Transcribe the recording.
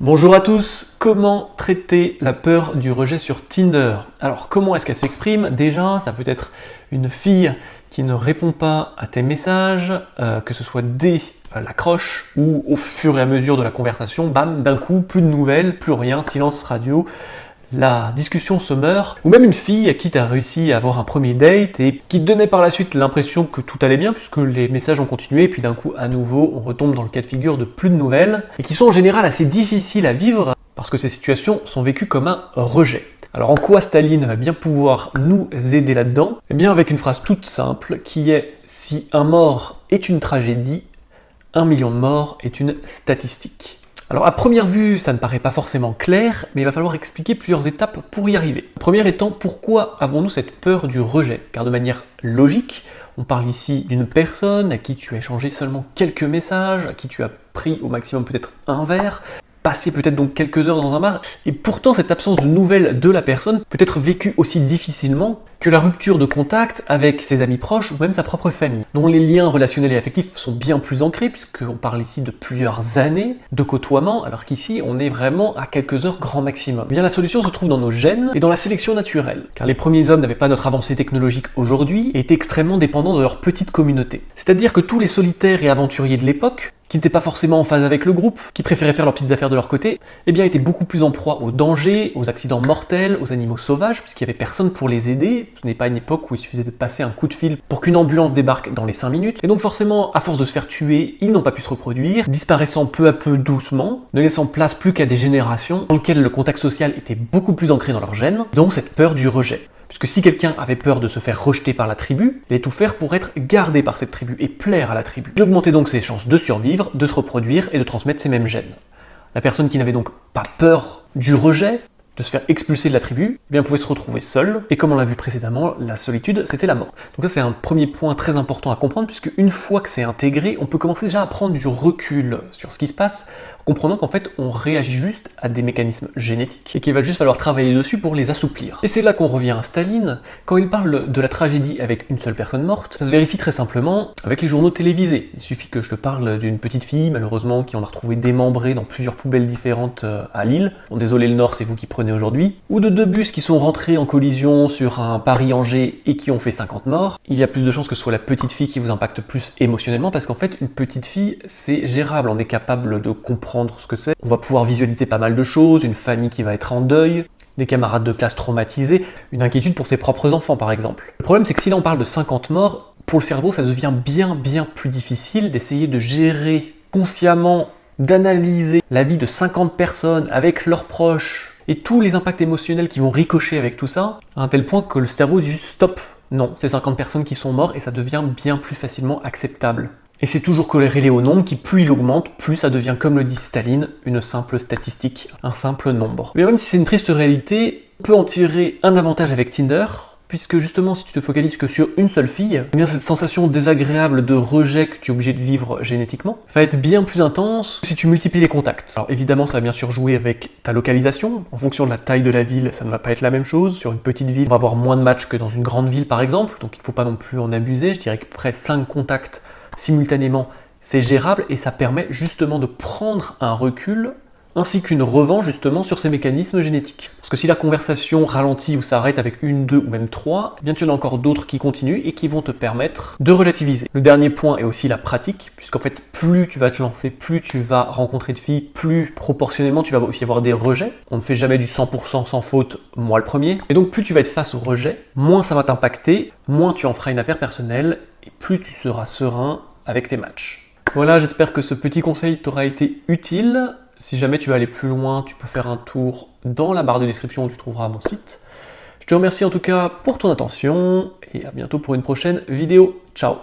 Bonjour à tous, comment traiter la peur du rejet sur Tinder? Alors comment est-ce qu'elle s'exprime? Déjà, ça peut être une fille qui ne répond pas à tes messages, que ce soit dès l'accroche ou au fur et à mesure de la conversation, bam, d'un coup, plus de nouvelles, plus rien, silence radio, la discussion se meurt, ou même une fille à qui tu as réussi à avoir un premier date et qui te donnait par la suite l'impression que tout allait bien puisque les messages ont continué et puis d'un coup à nouveau on retombe dans le cas de figure de plus de nouvelles et qui sont en général assez difficiles à vivre parce que ces situations sont vécues comme un rejet. Alors en quoi Staline va bien pouvoir nous aider là-dedans? Eh bien avec une phrase toute simple qui est « Si un mort est une tragédie, 1 million de morts est une statistique ». Alors à première vue, ça ne paraît pas forcément clair, mais il va falloir expliquer plusieurs étapes pour y arriver. La première étant, pourquoi avons-nous cette peur du rejet? Car de manière logique, on parle ici d'une personne à qui tu as échangé seulement quelques messages, à qui tu as pris au maximum peut-être un verre, passé peut-être donc quelques heures dans un bar, et pourtant cette absence de nouvelles de la personne peut être vécue aussi difficilement que la rupture de contact avec ses amis proches ou même sa propre famille, dont les liens relationnels et affectifs sont bien plus ancrés, puisqu'on parle ici de plusieurs années de côtoiement, alors qu'ici on est vraiment à quelques heures grand maximum. Eh bien la solution se trouve dans nos gènes et dans la sélection naturelle, car les premiers hommes n'avaient pas notre avancée technologique aujourd'hui et étaient extrêmement dépendants de leur petite communauté. C'est-à-dire que tous les solitaires et aventuriers de l'époque, qui n'étaient pas forcément en phase avec le groupe, qui préféraient faire leurs petites affaires de leur côté, eh bien étaient beaucoup plus en proie aux dangers, aux accidents mortels, aux animaux sauvages, puisqu'il n'y avait personne pour les aider. Ce n'est pas une époque où il suffisait de passer un coup de fil pour qu'une ambulance débarque dans les 5 minutes. Et donc forcément, à force de se faire tuer, ils n'ont pas pu se reproduire, disparaissant peu à peu doucement, ne laissant place plus qu'à des générations dans lesquelles le contact social était beaucoup plus ancré dans leur gènes, donc cette peur du rejet. Puisque si quelqu'un avait peur de se faire rejeter par la tribu, il allait tout faire pour être gardé par cette tribu et plaire à la tribu. Il augmentait donc ses chances de survivre, de se reproduire et de transmettre ces mêmes gènes. La personne qui n'avait donc pas peur du rejet, de se faire expulser de la tribu, eh bien pouvait se retrouver seule, et comme on l'a vu précédemment, la solitude, c'était la mort. Donc ça c'est un premier point très important à comprendre, puisque une fois que c'est intégré, on peut commencer déjà à prendre du recul sur ce qui se passe, comprenant qu'en fait on réagit juste à des mécanismes génétiques, et qu'il va juste falloir travailler dessus pour les assouplir. Et c'est là qu'on revient à Staline, quand il parle de la tragédie avec une seule personne morte, ça se vérifie très simplement avec les journaux télévisés. Il suffit que je te parle d'une petite fille, malheureusement, qui en a retrouvé démembrée dans plusieurs poubelles différentes à Lille. Bon, désolé le Nord, c'est vous qui prenez aujourd'hui. Ou de 2 bus qui sont rentrés en collision sur un Paris-Angers et qui ont fait 50 morts. Il y a plus de chances que ce soit la petite fille qui vous impacte plus émotionnellement, parce qu'en fait, une petite fille, c'est gérable, on est capable de comprendre ce que c'est. On va pouvoir visualiser pas mal de choses, une famille qui va être en deuil, des camarades de classe traumatisés, une inquiétude pour ses propres enfants par exemple. Le problème c'est que si là on parle de 50 morts, pour le cerveau ça devient bien plus difficile d'essayer de gérer consciemment, d'analyser la vie de 50 personnes avec leurs proches et tous les impacts émotionnels qui vont ricocher avec tout ça, à un tel point que le cerveau dit juste stop, non, c'est 50 personnes qui sont mortes et ça devient bien plus facilement acceptable. Et c'est toujours corrélé au nombre qui, plus il augmente, plus ça devient, comme le dit Staline, une simple statistique, un simple nombre. Mais même si c'est une triste réalité, on peut en tirer un avantage avec Tinder, puisque justement si tu te focalises que sur une seule fille, eh bien cette sensation désagréable de rejet que tu es obligé de vivre génétiquement va être bien plus intense que si tu multiplies les contacts. Alors évidemment ça va bien sûr jouer avec ta localisation, en fonction de la taille de la ville ça ne va pas être la même chose. Sur une petite ville on va avoir moins de matchs que dans une grande ville par exemple, donc il ne faut pas non plus en abuser, je dirais que près 5 contacts simultanément, c'est gérable et ça permet justement de prendre un recul ainsi qu'une revanche justement sur ces mécanismes génétiques. Parce que si la conversation ralentit ou s'arrête avec 1, 2 ou même 3, eh bien tu en as encore d'autres qui continuent et qui vont te permettre de relativiser. Le dernier point est aussi la pratique, puisqu'en fait plus tu vas te lancer, plus tu vas rencontrer de filles, plus proportionnellement tu vas aussi avoir des rejets. On ne fait jamais du 100% sans faute, moi le premier. Et donc plus tu vas être face au rejet, moins ça va t'impacter, moins tu en feras une affaire personnelle et plus tu seras serein avec tes matchs. Voilà, j'espère que ce petit conseil t'aura été utile. Si jamais tu veux aller plus loin, tu peux faire un tour dans la barre de description où tu trouveras mon site. Je te remercie en tout cas pour ton attention et à bientôt pour une prochaine vidéo. Ciao!